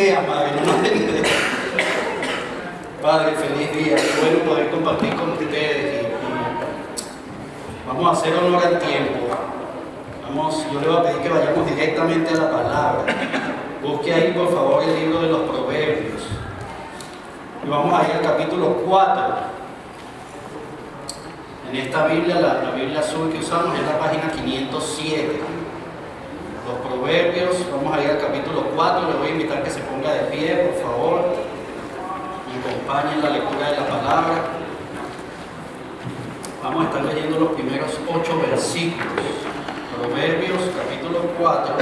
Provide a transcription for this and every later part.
idea, Padre, no tengo idea. Padre, feliz día, qué bueno poder compartir con ustedes y vamos a hacer honor al tiempo. Yo le voy a pedir que vayamos directamente a la palabra. Busque ahí por favor el libro de los Proverbios. Y vamos a ir al capítulo 4. En esta Biblia, la Biblia azul que usamos es la página 507. Los Proverbios, vamos a ir al capítulo 4. Le voy a invitar que se ponga de pie, por favor. Me acompañe en la lectura de la palabra. Vamos a estar leyendo los primeros 8 versículos. Proverbios, capítulo 4.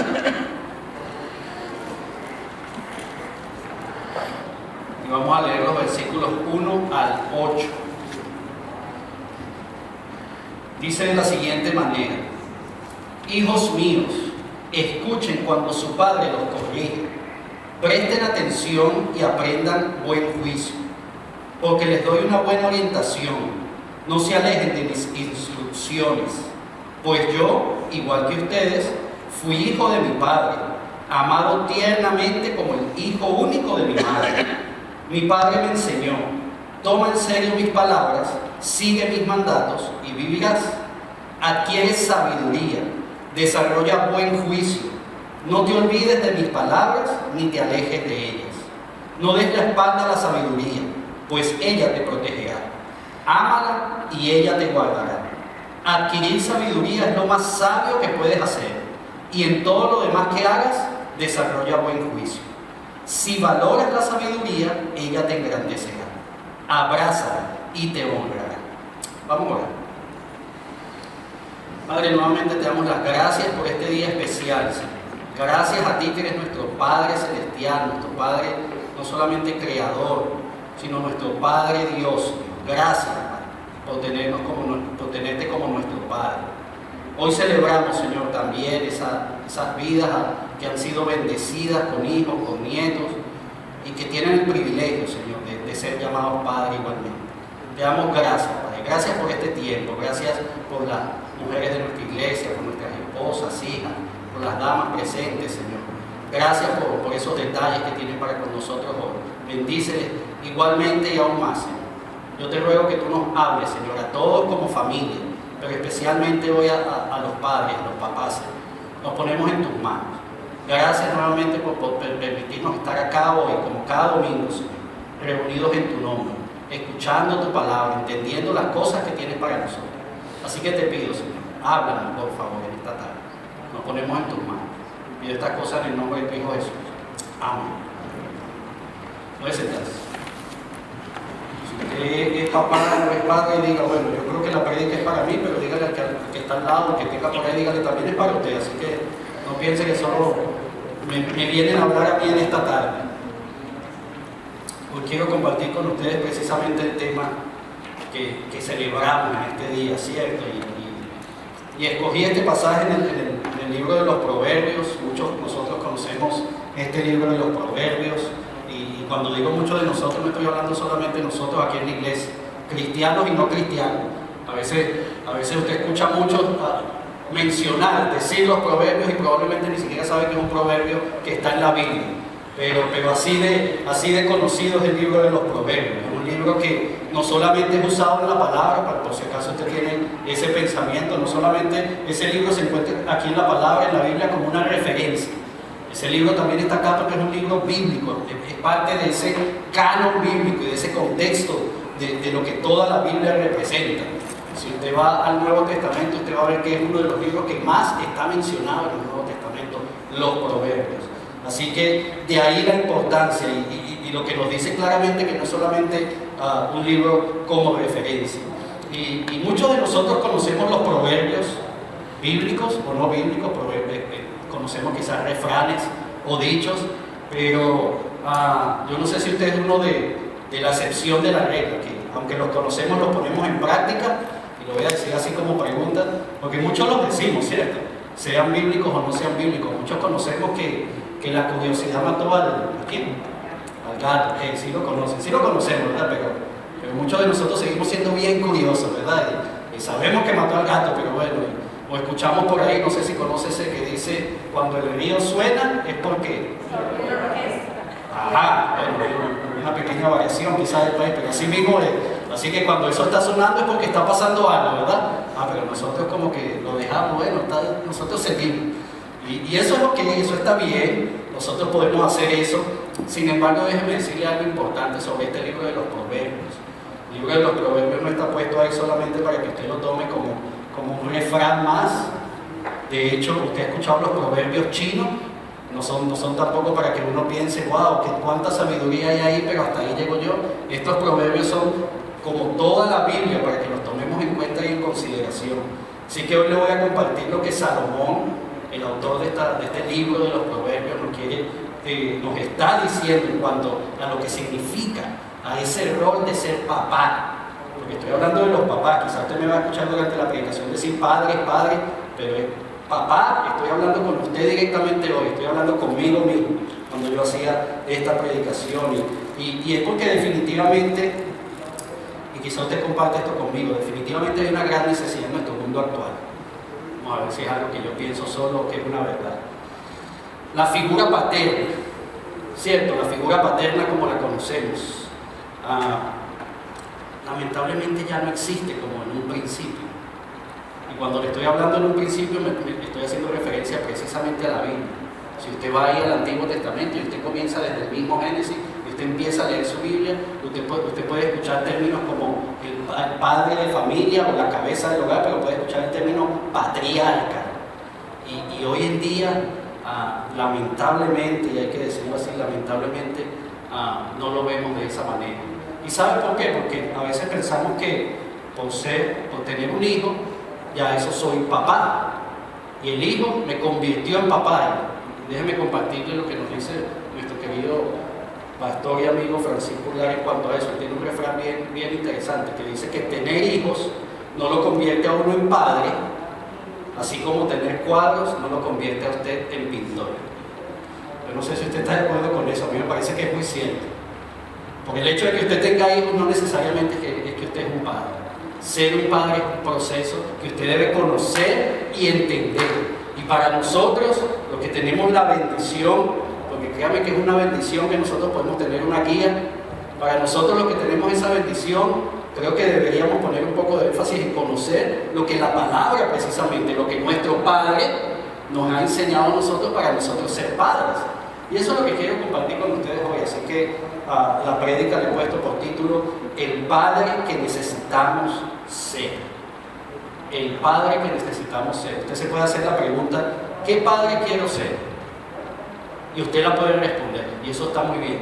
Y vamos a leer los versículos 1 al 8. Dice de la siguiente manera: hijos míos, escuchen cuando su padre los corrige, presten atención y aprendan buen juicio, porque les doy una buena orientación. No se alejen de mis instrucciones, pues yo, igual que ustedes, fui hijo de mi padre, amado tiernamente como el hijo único de mi madre. Mi padre me enseñó: toma en serio mis palabras, sigue mis mandatos y vivirás. Adquiere sabiduría, desarrolla buen juicio. No te olvides de mis palabras ni te alejes de ellas. No des la espalda a la sabiduría, pues ella te protegerá. Ámala y ella te guardará. Adquirir sabiduría es lo más sabio que puedes hacer, y en todo lo demás que hagas, desarrolla buen juicio. Si valoras la sabiduría, ella te engrandecerá. Abrázala y te honrará. Vamos a orar. Padre, nuevamente te damos las gracias por este día especial, Señor. Gracias a ti que eres nuestro Padre celestial, nuestro Padre no solamente creador, sino nuestro Padre Dios, Señor. Gracias, Padre, por tenerte como nuestro Padre. Hoy celebramos, Señor, también esas vidas que han sido bendecidas con hijos, con nietos, y que tienen el privilegio, Señor, de ser llamados Padre igualmente. Te damos gracias, Padre. Gracias por este tiempo. Gracias por las mujeres de nuestra iglesia, por nuestras esposas, hijas, por las damas presentes, Señor. Gracias por esos detalles que tienen para con nosotros hoy. Bendíceles igualmente y aún más, Señor. Yo te ruego que tú nos hables, Señor, a todos como familia, pero especialmente hoy a los padres, a los papás, Señor. Nos ponemos en tus manos. Gracias nuevamente por permitirnos estar acá hoy, como cada domingo, Señor, reunidos en tu nombre, escuchando tu palabra, entendiendo las cosas que tienes para nosotros. Así que te pido, Señor, háblanos, por favor, en esta tarde. Nos ponemos en tus manos. Pido estas cosas en el nombre de tu Hijo Jesús. Amén. Puedes sentarse. Es papá, no es padre, y diga, bueno, yo creo que la prédica es para mí, pero dígale al que está al lado, que tenga por ahí, dígale también es para usted. Así que no piense que solo me vienen a hablar a mí en esta tarde. Hoy quiero compartir con ustedes precisamente el tema que celebramos en este día, ¿cierto? Y escogí este pasaje en el libro de los Proverbios. Muchos de nosotros conocemos este libro de los Proverbios. Y cuando digo mucho de nosotros, no estoy hablando solamente de nosotros aquí en la iglesia, cristianos y no cristianos. A veces usted escucha muchos mencionar, decir los proverbios y probablemente ni siquiera sabe que es un proverbio que está en la Biblia. Pero así de conocido es el libro de los Proverbios. Es un libro que no solamente es usado en la palabra, por si acaso usted tiene ese pensamiento, no solamente ese libro se encuentra aquí en la palabra, en la Biblia, como una referencia. Ese libro también está acá porque es un libro bíblico, es parte de ese canon bíblico y de ese contexto de lo que toda la Biblia representa. Si usted va al Nuevo Testamento, usted va a ver que es uno de los libros que más está mencionado en el Nuevo Testamento, los Proverbios. Así que de ahí la importancia y lo que nos dice claramente que no es solamente un libro como referencia. Y muchos de nosotros conocemos los proverbios bíblicos o no bíblicos, conocemos quizás refranes o dichos, pero yo no sé si usted es uno de la excepción de la regla, que aunque los conocemos los ponemos en práctica, y lo voy a decir así como pregunta, porque muchos los decimos, ¿cierto? Sean bíblicos o no sean bíblicos. Muchos conocemos que la curiosidad mató ¿a quién? Al gato. Sí lo conocemos, ¿verdad? Pero muchos de nosotros seguimos siendo bien curiosos, ¿verdad? Y sabemos que mató al gato, pero bueno, o escuchamos por ahí, no sé si conoce ese que dice, cuando el río suena es porque Ajá, bueno, una pequeña variación quizás del país, pero así mismo es. Así que cuando eso está sonando es porque está pasando algo, ¿verdad? Pero nosotros como que lo dejamos, bueno, nosotros seguimos. Y eso es lo que eso está bien, nosotros podemos hacer eso. Sin embargo, déjeme decirle algo importante sobre este libro de los Proverbios. El libro de los Proverbios no está puesto ahí solamente para que usted lo tome como un refrán más. De hecho, usted ha escuchado los proverbios chinos, no son tampoco para que uno piense, wow, cuánta sabiduría hay ahí, pero hasta ahí llego yo. Estos proverbios son como toda la Biblia, para que los tomemos en cuenta y en consideración. Así que hoy le voy a compartir lo que Salomón, el autor de este libro de los proverbios, nos está diciendo en cuanto a lo que significa a ese rol de ser papá. Porque estoy hablando de los papás, quizás usted me va a escuchar durante la predicación decir padre, pero es papá. Estoy hablando con usted directamente hoy, estoy hablando conmigo mismo cuando yo hacía esta predicación. Y es porque definitivamente, y quizás usted comparte esto conmigo, definitivamente hay una gran necesidad en nuestro mundo actual. Vamos a ver si es algo que yo pienso solo o que es una verdad. La figura paterna, ¿cierto? La figura paterna como la conocemos, lamentablemente ya no existe como en un principio. Y cuando le estoy hablando en un principio, me estoy haciendo referencia precisamente a la Biblia. Si usted va ahí al Antiguo Testamento y usted comienza desde el mismo Génesis, y usted empieza a leer su Biblia, usted puede escuchar términos como el padre de familia o la cabeza del hogar, pero puede escuchar el término patriarca. Y hoy en día, lamentablemente, y hay que decirlo así, lamentablemente, no lo vemos de esa manera. ¿Y sabe por qué? Porque a veces pensamos que por tener un hijo, ya eso soy papá. Y el hijo me convirtió en papá. Déjeme compartirle lo que nos dice nuestro querido pastor y amigo Francisco Lara en cuanto a eso. Él tiene un refrán bien interesante que dice que tener hijos no lo convierte a uno en padre, así como tener cuadros no lo convierte a usted en pintor. Yo no sé si usted está de acuerdo con eso, a mí me parece que es muy cierto. Porque el hecho de que usted tenga hijos no necesariamente es que usted es un padre. Ser un padre es un proceso que usted debe conocer y entender. Y para nosotros, los que tenemos la bendición, porque créame que es una bendición que nosotros podemos tener una guía, para nosotros los que tenemos esa bendición, creo que deberíamos poner un poco de énfasis en conocer lo que la palabra precisamente, lo que nuestro Padre nos ha enseñado a nosotros para nosotros ser padres. Y eso es lo que quiero compartir con ustedes hoy. Así que la prédica le he puesto por título El Padre que necesitamos ser. El Padre que necesitamos ser. Usted se puede hacer la pregunta, ¿qué padre quiero ser? Y usted la puede responder, y eso está muy bien.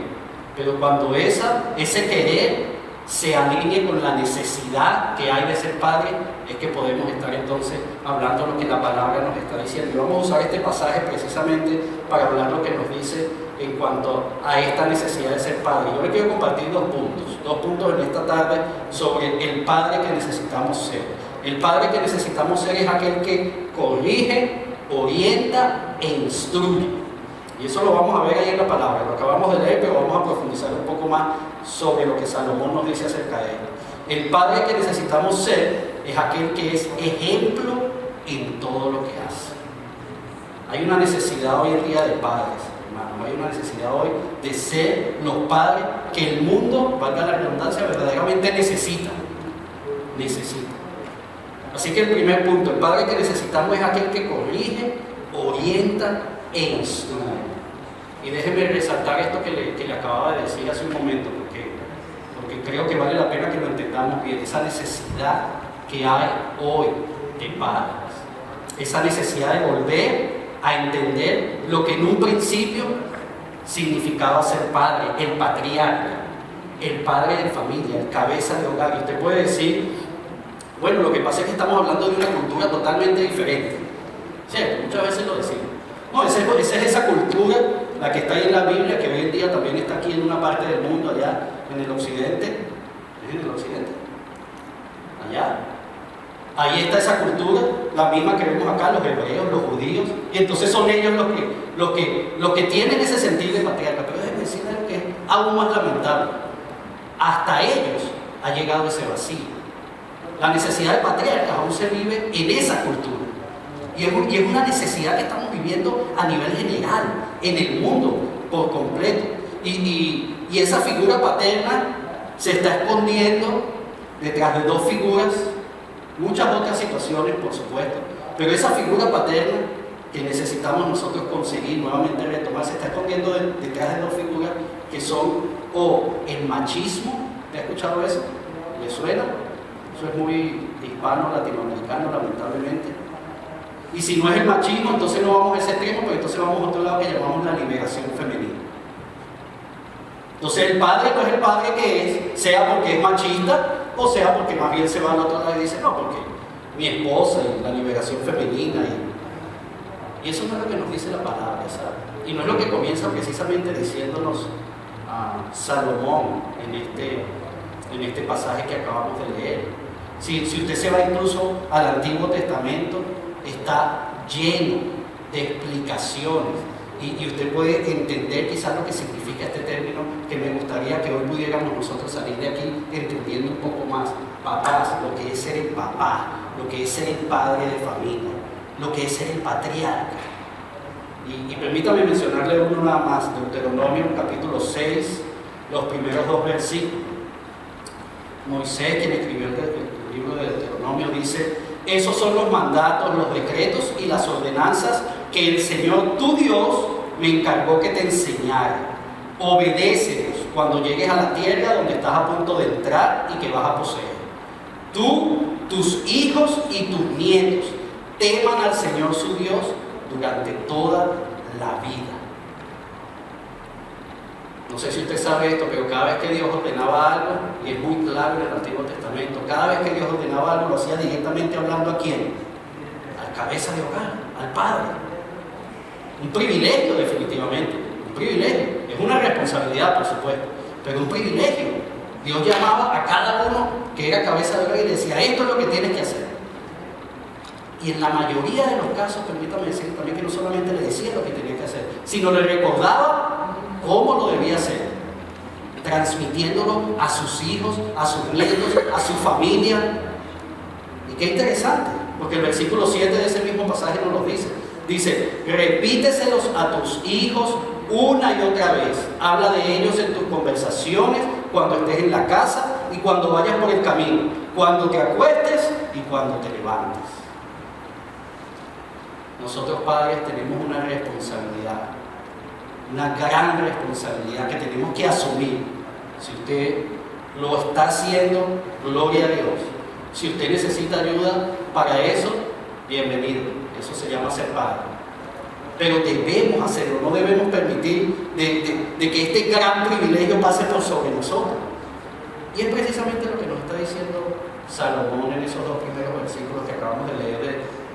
Pero cuando ese querer se alinee con la necesidad que hay de ser padre, es que podemos estar entonces hablando lo que la palabra nos está diciendo. Y vamos a usar este pasaje precisamente para hablar lo que nos dice en cuanto a esta necesidad de ser padre. Yo le quiero compartir dos puntos en esta tarde sobre el padre que necesitamos ser. El padre que necesitamos ser es aquel que corrige, orienta e instruye. Y eso lo vamos a ver ahí en la palabra, lo acabamos de leer, pero vamos a profundizar un poco más sobre lo que Salomón nos dice acerca de él. El padre que necesitamos ser es aquel que es ejemplo en todo lo que hace. Hay una necesidad hoy en día de padres, hermanos, hay una necesidad hoy de ser los padres que el mundo, valga la redundancia, verdaderamente necesita. Así que el primer punto, el padre que necesitamos es aquel que corrige, orienta e instruye. Y déjeme resaltar esto que le acababa de decir hace un momento, porque creo que vale la pena que lo entendamos bien, esa necesidad que hay hoy de padres, esa necesidad de volver a entender lo que en un principio significaba ser padre, el patriarca, el padre de familia, el cabeza de hogar. Y usted puede decir, bueno, lo que pasa es que estamos hablando de una cultura totalmente diferente, ¿cierto? Muchas veces lo decimos. No, esa es esa cultura, la que está ahí en la Biblia, que hoy en día también está aquí en una parte del mundo, allá en el occidente. ¿Es en el occidente? Allá. Ahí está esa cultura, la misma que vemos acá, los hebreos, los judíos. Y entonces son ellos los que tienen ese sentido de patriarca. Pero déjenme decirles algo que es aún más lamentable. Hasta ellos ha llegado ese vacío. La necesidad de patriarcas aún se vive en esa cultura. Y es una necesidad que estamos viviendo a nivel general, en el mundo, por completo. Y esa figura paterna se está escondiendo detrás de dos figuras, muchas otras situaciones por supuesto, pero esa figura paterna que necesitamos nosotros conseguir nuevamente retomar, se está escondiendo detrás de dos figuras que son o el machismo. ¿Te has escuchado eso? ¿Le suena? Eso es muy hispano, latinoamericano, lamentablemente. Y si no es el machismo, entonces no vamos a ese extremo, pero entonces vamos a otro lado que llamamos la liberación femenina. Entonces el padre no es el padre que es, sea porque es machista, o sea porque más bien se va al otro lado y dice, no, porque mi esposa y la liberación femenina. Y eso no es lo que nos dice la palabra, ¿sabes? Y no es lo que comienza precisamente diciéndonos Salomón en este pasaje que acabamos de leer. Si usted se va incluso al Antiguo Testamento, está lleno de explicaciones y usted puede entender quizás lo que significa este término, que me gustaría que hoy pudiéramos nosotros salir de aquí entendiendo un poco más. Papás, lo que es ser el papá, lo que es ser el padre de familia, lo que es ser el patriarca. Y permítame mencionarle uno nada más, Deuteronomio capítulo 6, los primeros 2 versículos. Moisés, quien escribió el libro de Deuteronomio, dice: esos son los mandatos, los decretos y las ordenanzas que el Señor tu Dios me encargó que te enseñara. Obedécelos cuando llegues a la tierra donde estás a punto de entrar y que vas a poseer. Tú, tus hijos y tus nietos teman al Señor su Dios durante toda la vida. No sé si usted sabe esto, pero cada vez que Dios ordenaba algo, y es muy claro en el Antiguo Testamento, cada vez que Dios ordenaba algo lo hacía directamente hablando ¿a quién? Al cabeza de hogar, al padre. Un privilegio definitivamente, un privilegio. Es una responsabilidad por supuesto, pero un privilegio. Dios llamaba a cada uno que era cabeza de hogar y le decía: esto es lo que tienes que hacer. Y en la mayoría de los casos, permítame decir también que no solamente le decía lo que tenía que hacer, sino le recordaba cómo lo debía hacer, transmitiéndolo a sus hijos, a sus nietos, a su familia. Y qué interesante, porque el versículo 7 de ese mismo pasaje nos lo dice. Dice: repíteselos a tus hijos una y otra vez. Habla de ellos en tus conversaciones, cuando estés en la casa y cuando vayas por el camino, cuando te acuestes y cuando te levantes. Nosotros padres tenemos una responsabilidad, una gran responsabilidad que tenemos que asumir. Si usted lo está haciendo, gloria a Dios. Si usted necesita ayuda para eso, bienvenido. Eso se llama ser padre. Pero debemos hacerlo, no debemos permitir de que este gran privilegio pase por sobre nosotros. Y es precisamente lo que nos está diciendo Salomón en esos 2 primeros versículos que acabamos de leer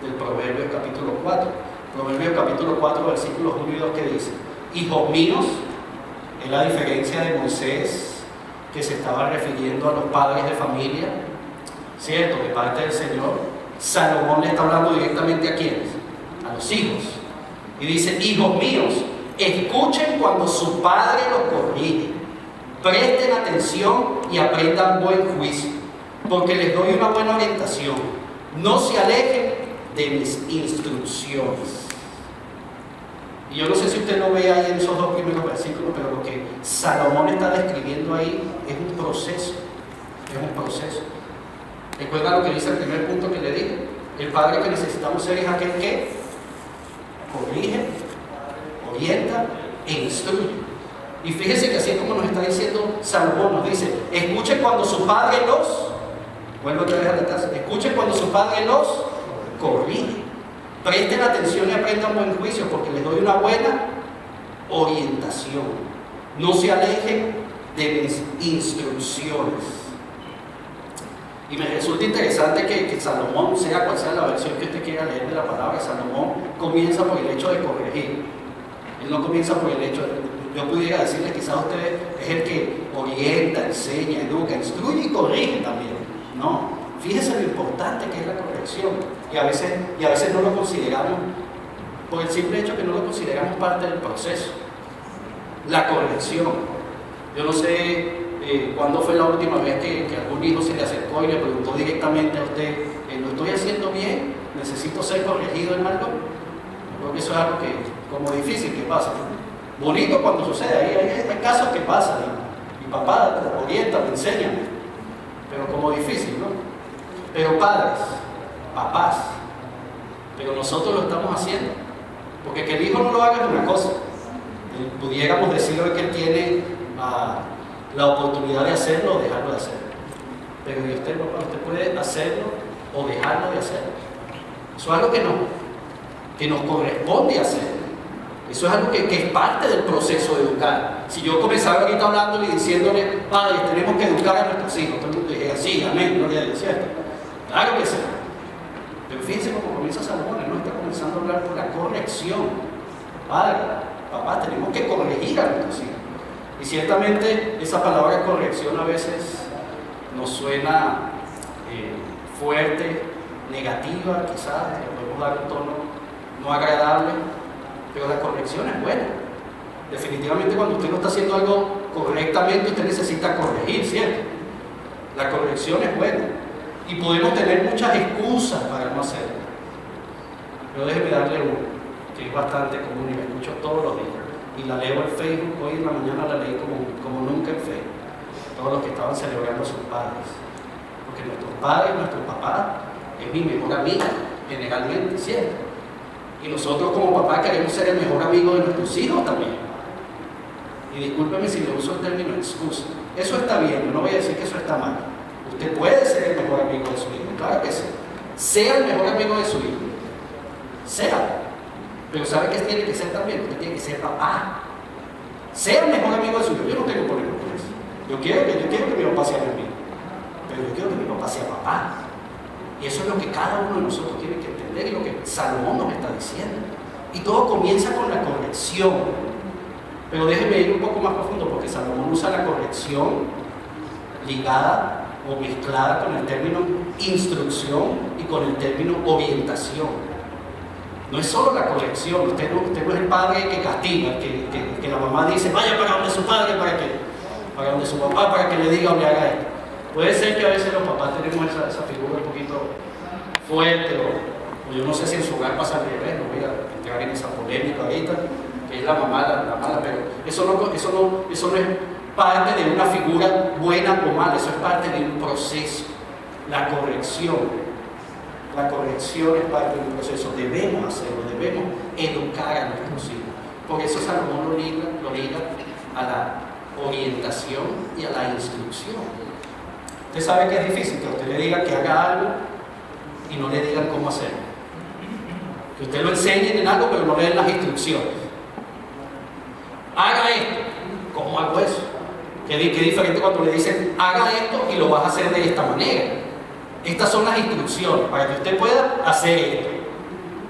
del Proverbios capítulo 4. Proverbios capítulo 4, versículos 1 y 2, que dice: hijos míos, es la diferencia de Moisés, que se estaba refiriendo a los padres de familia, ¿cierto? De parte del Señor. Salomón le está hablando directamente ¿a quiénes? A los hijos. Y dice: hijos míos, escuchen cuando su padre los corrige, presten atención y aprendan buen juicio, porque les doy una buena orientación. No se alejen de mis instrucciones. Y yo no sé si usted lo ve ahí en esos 2 primeros versículos, pero lo que Salomón está describiendo ahí es un proceso. Es un proceso. ¿Recuerda lo que dice el primer punto que le dije? El padre que necesitamos ser es aquel que corrige, orienta e instruye. Y fíjese que así es como nos está diciendo Salomón, nos dice: escuchen cuando su padre los, vuelvo otra vez a la taza, escuchen cuando su padre los corrige. Presten atención y aprendan buen juicio, porque les doy una buena orientación. No se alejen de mis instrucciones. Y me resulta interesante que Salomón, sea cual sea la versión que usted quiera leer de la palabra, Salomón comienza por el hecho de corregir. Él no comienza por el hecho de... Yo pudiera decirle, quizás usted es el que orienta, enseña, educa, instruye y corrige también. No, fíjese lo importante que es la corrección. Y a veces no lo consideramos, por el simple hecho que no lo consideramos parte del proceso. La corrección. Yo no sé cuándo fue la última vez que algún hijo se le acercó y le preguntó directamente a usted: ¿lo estoy haciendo bien? ¿Necesito ser corregido en algo? Creo que eso es algo que, como difícil que pasa, ¿no? Bonito cuando sucede, hay casos que pasan, y mi papá orienta, me enseña, pero como difícil, ¿no? Pero padres, papás, pero nosotros lo estamos haciendo, porque que el hijo no lo haga es una cosa. Pudiéramos decir hoy que él tiene la oportunidad de hacerlo o dejarlo de hacerlo, pero de usted, papá, usted puede hacerlo o dejarlo de hacerlo. Eso es algo que nos corresponde hacer. Eso es algo que es parte del proceso de educar. Si yo comenzara ahorita hablándole y diciéndole, padres, tenemos que educar a nuestros hijos, todo el mundo dijera, sí, amén, gloria a Dios, ¿cierto? Claro que sí. Pero fíjense cómo comienza Salomón, él no está comenzando a hablar por la corrección. Padre, papá, tenemos que corregir a nuestros hijos. Y ciertamente esa palabra corrección a veces nos suena fuerte, negativa, quizás, le podemos dar un tono no agradable, pero la corrección es buena. Definitivamente cuando usted no está haciendo algo correctamente, usted necesita corregir, ¿cierto? La corrección es buena. Y podemos tener muchas excusas para no hacerlo. Pero déjeme darle una, que es bastante común y la escucho todos los días. Y la leo en Facebook, hoy en la mañana la leí como nunca en Facebook. Todos los que estaban celebrando a sus padres. Porque nuestros padres, nuestro papá, es mi mejor amigo, generalmente, ¿cierto? Y nosotros como papá queremos ser el mejor amigo de nuestros hijos también. Y discúlpeme si le uso el término excusa. Eso está bien, yo no voy a decir que eso está mal. Usted puede ser el mejor amigo de su hijo, claro que sí. Sea el mejor amigo de su hijo. Sea. Pero ¿sabe qué tiene que ser también? Usted tiene que ser papá. Sea el mejor amigo de su hijo. Yo no tengo problema con eso. Yo quiero que mi papá sea mi amigo. Pero yo quiero que mi papá sea papá. Y eso es lo que cada uno de nosotros tiene que entender y lo que Salomón nos está diciendo. Y todo comienza con la corrección. Pero déjeme ir un poco más profundo porque Salomón usa la corrección ligada o mezclada con el término instrucción y con el término orientación. No es solo la corrección, usted no es el padre que castiga, que la mamá dice vaya para donde su padre, para donde su papá, para que le diga o le haga esto. Puede ser que a veces los papás tenemos esa figura un poquito fuerte, o yo no sé si en su hogar pasa al revés, no voy a entrar en esa polémica ahorita, que es la mamá, la mala, pero eso no es parte de una figura buena o mala, eso es parte de un proceso. La corrección es parte de un proceso, debemos hacerlo, debemos educar a nuestros hijos. Por eso Salomón lo liga a la orientación y a la instrucción. Usted sabe que es difícil que usted le diga que haga algo y no le digan cómo hacerlo. Que usted lo enseñe en algo pero no le den las instrucciones. Haga esto. ¿Cómo hago eso? Qué diferente cuando le dicen haga esto y lo vas a hacer de esta manera. Estas son las instrucciones para que usted pueda hacer esto.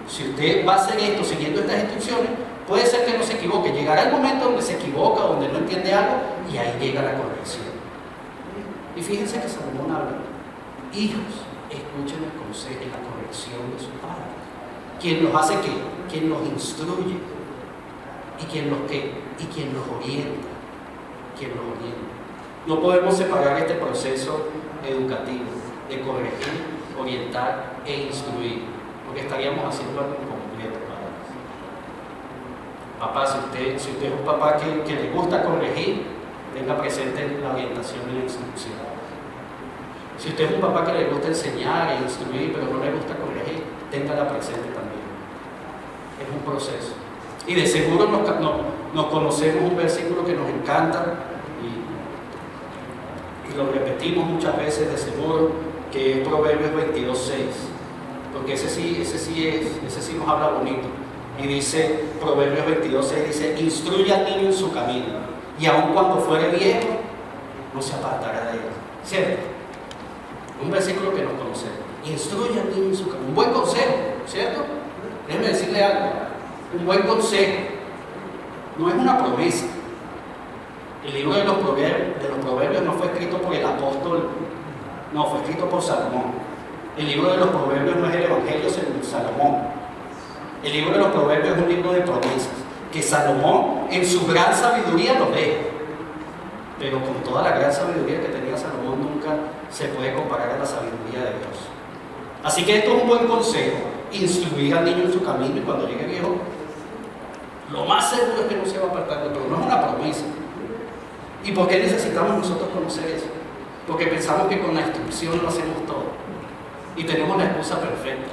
Si usted va a hacer esto siguiendo estas instrucciones, puede ser que no se equivoque. Llegará el momento donde se equivoca, donde no entiende algo y ahí llega la corrección. Y fíjense que Salomón habla, hijos, escuchen el consejo y la corrección de su padre. ¿Quién los hace qué? ¿Quién los instruye? ¿Y quién los qué? ¿Y quién los orienta? ¿Quién los orienta? No podemos separar este proceso educativo de corregir, orientar e instruir, porque estaríamos haciendo algo incompleto, padres. Papá, si usted es un papá que le gusta corregir, tenga presente la orientación y la instrucción. Si usted es un papá que le gusta enseñar e instruir, pero no le gusta corregir, téngala presente también. Es un proceso. Y de seguro nos conocemos un versículo que nos encanta y lo repetimos muchas veces de seguro, que es Proverbios 22:6. Porque ese sí nos habla bonito. Y dice, Proverbios 22:6 dice, instruye al niño en su camino. Y aun cuando fuere viejo, no se apartará de él. ¿Cierto? Un versículo que nos conocemos. Instruye al niño en su camino. Un buen consejo, ¿cierto? Déjeme decirle algo. Un buen consejo no es una promesa. El libro de los proverbios no fue escrito por el apóstol, no, fue escrito por Salomón. El libro de los proverbios no es el Evangelio según Salomón. El libro de los proverbios es un libro de promesas que Salomón en su gran sabiduría lo ve, pero con toda la gran sabiduría que tenía Salomón nunca se puede comparar a la sabiduría de Dios. Así que esto es un buen consejo, instruir al niño en su camino y cuando llegue viejo Lo más seguro es que no se va a apartar, pero no es una promesa. ¿Y por qué necesitamos nosotros conocer eso? Porque pensamos que con la instrucción lo hacemos todo y tenemos la excusa perfecta.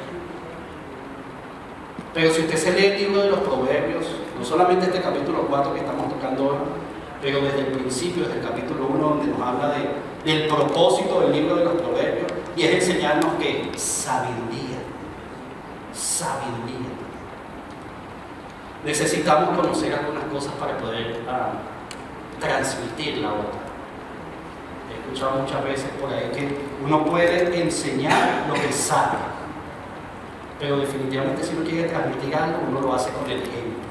Pero si usted se lee el libro de los Proverbios, no solamente este capítulo 4 que estamos tocando hoy, pero desde el principio, desde el capítulo 1, donde nos habla del propósito del libro de los Proverbios, y es enseñarnos que sabiduría. Necesitamos conocer algunas cosas para poder transmitir la otra. He escuchado muchas veces por ahí que uno puede enseñar lo que sabe, pero definitivamente si uno quiere transmitir algo, uno lo hace con el ejemplo.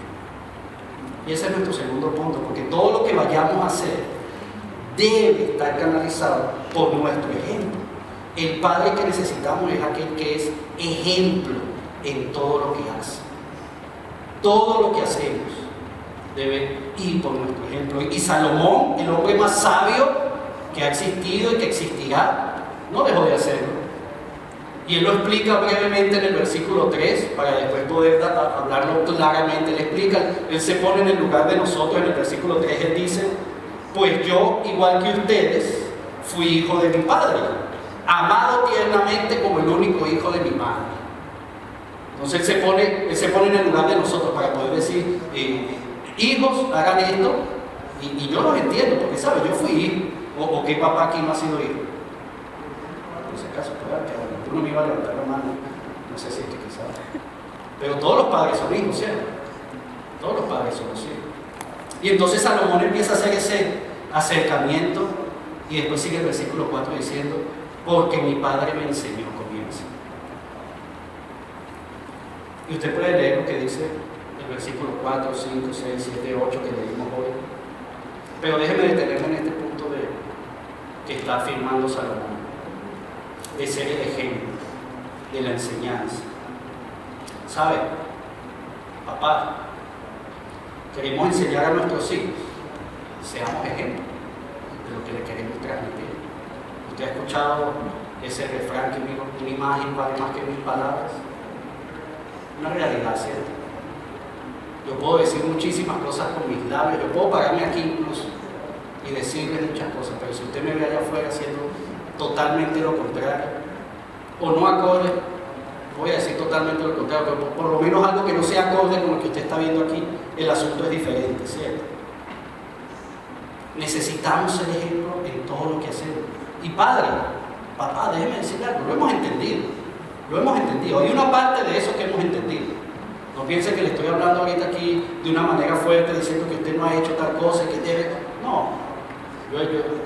Y ese es nuestro segundo punto, porque todo lo que vayamos a hacer debe estar canalizado por nuestro ejemplo. El padre que necesitamos es aquel que es ejemplo en todo lo que hace. Todo lo que hacemos debe ir por nuestro ejemplo. Y Salomón, el hombre más sabio que ha existido y que existirá, no dejó de hacerlo. Y él lo explica brevemente en el versículo 3, para después poder hablarlo claramente. Él explica, él se pone en el lugar de nosotros en el versículo 3, él dice: pues yo, igual que ustedes, fui hijo de mi padre, amado tiernamente como el único hijo de mi madre. Entonces él se pone en el lugar de nosotros para poder decir, hijos, hagan esto, y yo los entiendo, porque ¿sabes? Yo fui hijo, o qué papá aquí no ha sido hijo. Por ese caso, uno me iba a levantar la mano, no sé si es que quizás. Pero todos los padres son hijos, ¿cierto? Todos los padres son hijos. Y entonces Salomón empieza a hacer ese acercamiento, y después sigue el versículo 4 diciendo: porque mi padre me enseñó, comienza. Y usted puede leer lo que dice el versículo 4, 5, 6, 7, 8 que leímos hoy. Pero déjeme detenerme en este punto que está afirmando Salomón, de ser el ejemplo, de la enseñanza. ¿Sabe? Papá, queremos enseñar a nuestros hijos, seamos ejemplos de lo que le queremos transmitir. ¿Usted ha escuchado ese refrán que una imagen vale más que 1000 palabras? Una realidad, ¿cierto? Yo puedo decir muchísimas cosas con mis labios, yo puedo pararme aquí incluso y decirle muchas cosas, pero si usted me ve allá afuera haciendo totalmente lo contrario, o no acorde, voy a decir totalmente lo contrario, pero por lo menos algo que no sea acorde con lo que usted está viendo aquí, el asunto es diferente, ¿cierto? Necesitamos ser ejemplo en todo lo que hacemos. Y padre, papá, déjeme decirle algo, lo hemos entendido. Hay una parte de eso que hemos entendido. No piense que le estoy hablando ahorita aquí de una manera fuerte, diciendo que usted no ha hecho tal cosa, que debe. No,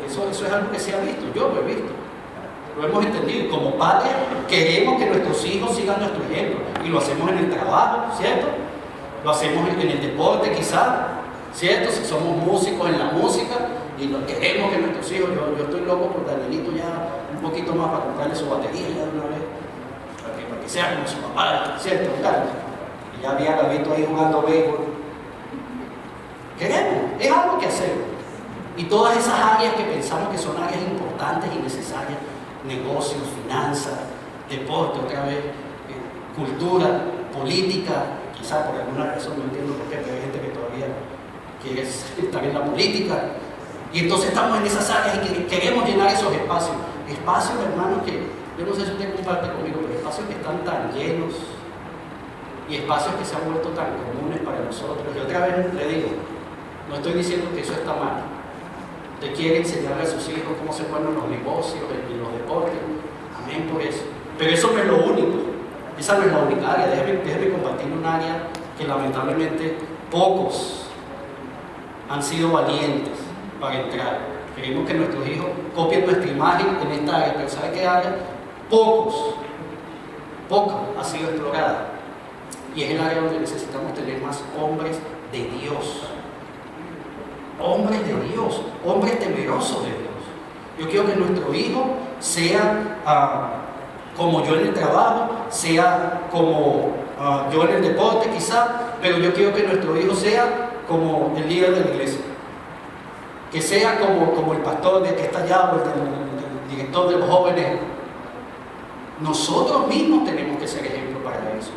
eso es algo que se ha visto, yo lo he visto. Lo hemos entendido. Y como padres queremos que nuestros hijos sigan nuestro ejemplo. Y lo hacemos en el trabajo, ¿cierto? Lo hacemos en el deporte quizás, ¿cierto? Si somos músicos, en la música, y queremos que nuestros hijos, yo estoy loco por Danielito ya un poquito más para comprarle su batería ya de una vez, para que sea como su papá, ¿cierto? Claro. Y ya había Gabito ahí jugando béisbol. Queremos, es algo que hacemos. Y todas esas áreas que pensamos que son áreas importantes y necesarias, negocios, finanzas, deporte, otra vez, cultura, política, quizás por alguna razón, no entiendo por qué, pero hay gente que todavía quiere estar en la política. Y entonces estamos en esas áreas y queremos llenar esos espacios. Espacios, hermanos, que yo no sé si usted comparte conmigo, pero espacios que están tan llenos y espacios que se han vuelto tan comunes para nosotros. Y otra vez le digo, no estoy diciendo que eso está mal. Usted quiere enseñarle a sus hijos cómo se ponen los negocios y los deportes. Amén por eso. Pero eso no es lo único. Esa no es la única área. Déjeme compartir un área que lamentablemente pocos han sido valientes para entrar. Queremos que nuestros hijos copien nuestra imagen en esta área, pero ¿sabe qué área? Poca ha sido explorada. Y es el área donde necesitamos tener más hombres de Dios. Hombres de Dios, hombres temerosos de Dios. Yo quiero que nuestro hijo sea como yo en el trabajo, sea como yo en el deporte quizá, pero yo quiero que nuestro hijo sea como el líder de la iglesia, que sea como el pastor que está allá, o el director de los jóvenes. Nosotros mismos tenemos que ser ejemplo para eso.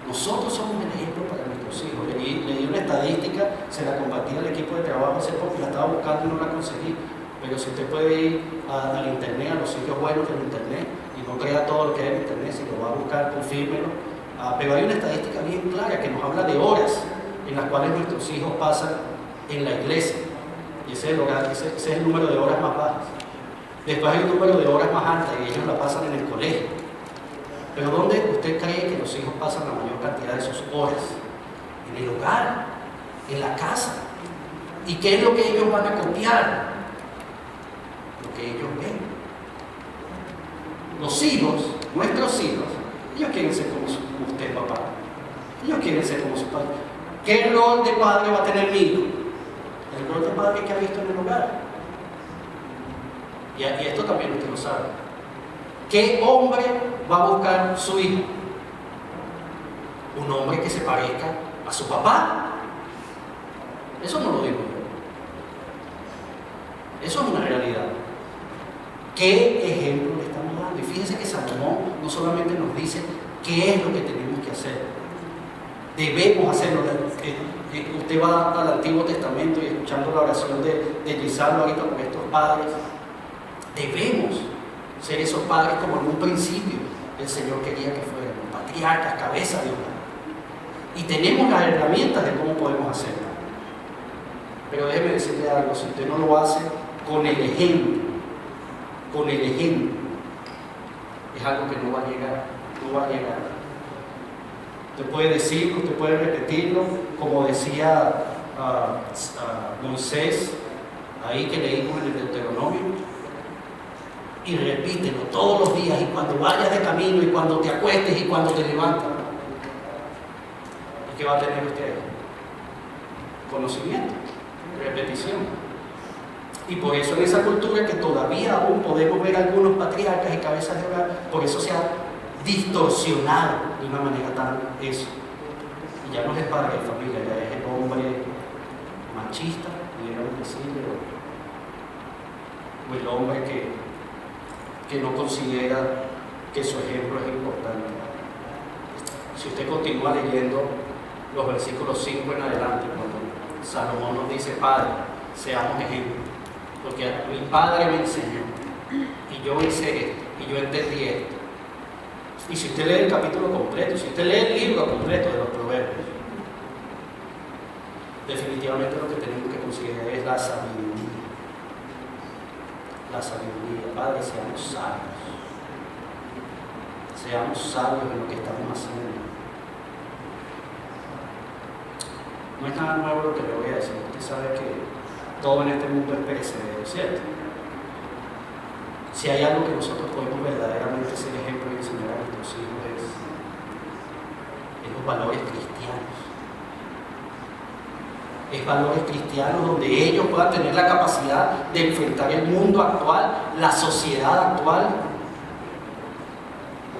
Nosotros somos el ejemplo para nuestros tus hijos. Leí una estadística, se la compartí al equipo de trabajo hace poco, la estaba buscando y no la conseguí. Pero si usted puede ir al internet, a los sitios buenos del internet, y no crea todo lo que hay en internet, si lo va a buscar, confírmelo. Pero hay una estadística bien clara que nos habla de horas en las cuales nuestros hijos pasan en la iglesia. Y ese es el número de horas más bajas. Después hay un número de horas más altas y ellos la pasan en el colegio. Pero ¿dónde usted cree que los hijos pasan la mayor cantidad de sus horas? En el hogar, en la casa. ¿Y qué es lo que ellos van a copiar? Lo que ellos ven. Los hijos, nuestros hijos, ellos quieren ser como usted, papá. Ellos quieren ser como su padre. ¿Qué rol de padre va a tener mi hijo? El rol de padre que ha visto en el hogar. Y esto también usted lo sabe. ¿Qué hombre va a buscar su hijo? Un hombre que se parezca a su papá. Eso no lo digo yo. Eso es una realidad. ¿Qué ejemplo le estamos dando? Y fíjense que Salomón no solamente nos dice qué es lo que tenemos que hacer. Debemos hacerlo. Usted va al Antiguo Testamento y escuchando la oración de Gisardo ahorita con estos padres. Debemos ser esos padres como en un principio el Señor quería que fueran, patriarcas, cabeza de hogar. Y tenemos las herramientas de cómo podemos hacerlo. Pero déjeme decirle algo, si usted no lo hace con el ejemplo, es algo que no va a llegar, no va a llegar. Usted puede decirlo, usted puede repetirlo, como decía Moisés, ahí que leímos en el Deuteronomio, y repítelo todos los días, y cuando vayas de camino, y cuando te acuestes, y cuando te levantas. ¿Y qué va a tener usted? Conocimiento, repetición. Y por eso en esa cultura que todavía aún podemos ver algunos patriarcas y cabezas de hogar, por eso se ha distorsionado de una manera tan eso. Y ya no es el padre de familia, ya es el hombre machista, pudiéramos decirle, o el hombre que no considera que su ejemplo es importante. Si usted continúa leyendo los versículos 5 en adelante, cuando Salomón nos dice, Padre, seamos ejemplos, porque mi padre me enseñó, y yo hice esto, y yo entendí esto. Y si usted lee el capítulo completo, si usted lee el libro completo de los Proverbios, definitivamente lo que tenemos que considerar es la sabiduría. La sabiduría. Padre, seamos sabios. Seamos sabios en lo que estamos haciendo. No es nada nuevo lo que le voy a decir. Usted sabe que todo en este mundo es perecedero, ¿cierto? Si hay algo que nosotros podemos verdaderamente ser ejemplo y enseñar a nuestros hijos es los valores cristianos. Es valores cristianos donde ellos puedan tener la capacidad de enfrentar el mundo actual, la sociedad actual.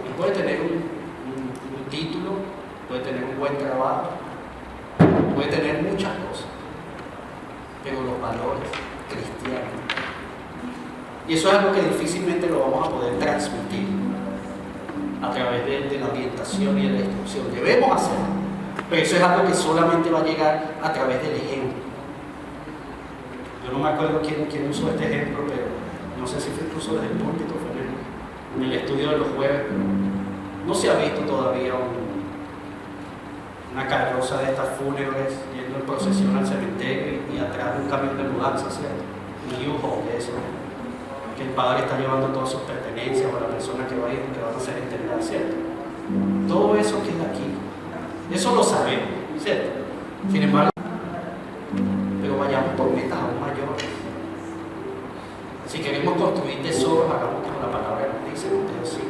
Y puede tener un título, puede tener un buen trabajo, puede tener muchas cosas, pero los valores cristianos. Y eso es algo que difícilmente lo vamos a poder transmitir a través de la orientación y de la instrucción. Debemos hacerlo. Pero eso es algo que solamente va a llegar a través del ejemplo. Yo no me acuerdo quién usó este ejemplo, pero no sé si fue incluso desde el púlpito, fue en el estudio de los jueves, pero no se ha visto todavía una carroza de estas fúnebres yendo en procesión al cementerio y atrás un camión de mudanza, ¿cierto? Un U-Haul de eso, que el padre está llevando todas sus pertenencias o la persona que va a ir, que van a ser enterradas, ¿cierto? Todo eso queda aquí. Eso lo sabemos, ¿cierto? Sin embargo, pero vayamos por metas aún mayores. Si queremos construir tesoros, hagamos como la palabra nos dice, Mateo 5.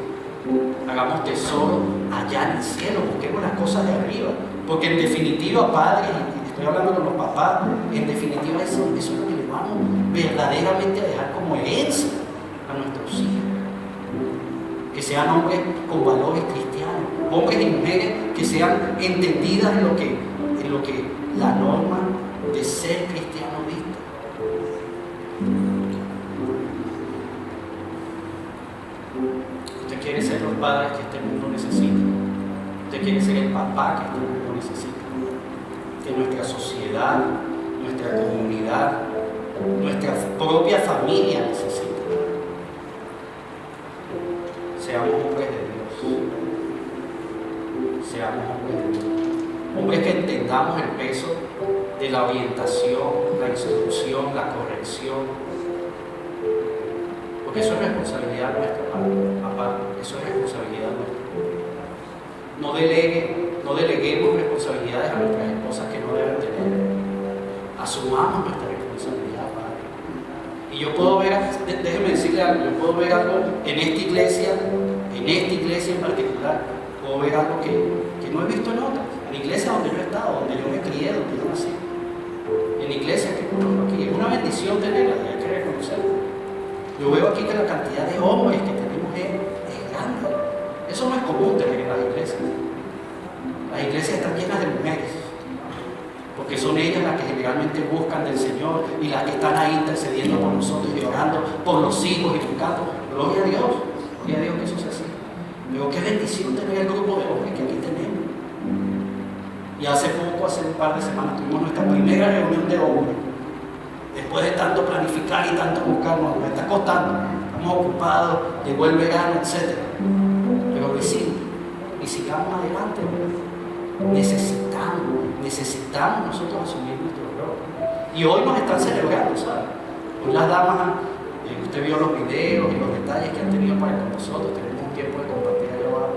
Hagamos tesoros allá en el cielo, busquemos las cosas de arriba. Porque en definitiva, padres, y estoy hablando con los papás, en definitiva eso es lo que le vamos verdaderamente a dejar como herencia a nuestros hijos. Que sean hombres con valores cristianos, hombres y mujeres que sean entendidas en lo que la norma de ser cristiano dicta. Usted quiere ser los padres que este mundo necesita. Usted quiere ser el papá que este mundo necesita. que nuestra sociedad, nuestra comunidad, nuestra propia familia necesita. Seamos hombres de Dios. Seamos hombres de Dios. Hombres que entendamos el peso de la orientación, la instrucción, la corrección. Porque eso es responsabilidad nuestra, papá. Eso es responsabilidad nuestra. No deleguemos responsabilidades a nuestras esposas que no deben tener. Asumamos nuestra responsabilidad, Padre. Y yo puedo ver, déjeme decirle algo, yo puedo ver algo en esta iglesia en particular, puedo ver algo que no he visto en otras. En la iglesia donde yo he estado, donde yo me crié, donde yo nací. En la iglesia que conozco aquí, es una bendición tenerla, y hay que reconocerlo. Yo veo aquí que la cantidad de hombres que tenemos es grande. Eso no es común tener en las iglesias. Las iglesias están llenas de mujeres, porque son ellas las que generalmente buscan del Señor y las que están ahí intercediendo por nosotros y orando por los hijos y buscando. Gloria a Dios que eso sea así. Pero qué bendición tener el grupo de hombres que aquí tenemos. Y hace un par de semanas, tuvimos nuestra primera reunión de hombres. Después de tanto planificar y tanto buscar, nos está costando, estamos ocupados, llegó el verano, etc. Pero lo hicimos y sigamos adelante. Necesitamos nosotros asumir nuestro rol. Y hoy nos están celebrando, ¿sabes? Hoy las damas, usted vio los videos y los detalles que han tenido para con nosotros, tenemos un tiempo de compartir allá abajo.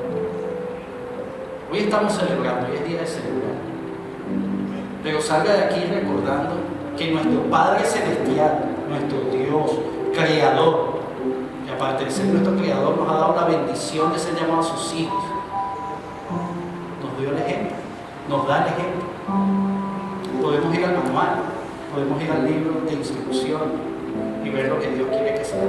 Hoy estamos celebrando, hoy es día de celebrar. Pero salga de aquí recordando que nuestro Padre Celestial, nuestro Dios, Creador, que aparte de ser nuestro Creador, nos ha dado la bendición de ser llamados a sus hijos. Nos dio el ejemplo, nos da el ejemplo. Podemos ir al manual, podemos ir al libro de instrucción y ver lo que Dios quiere que sea.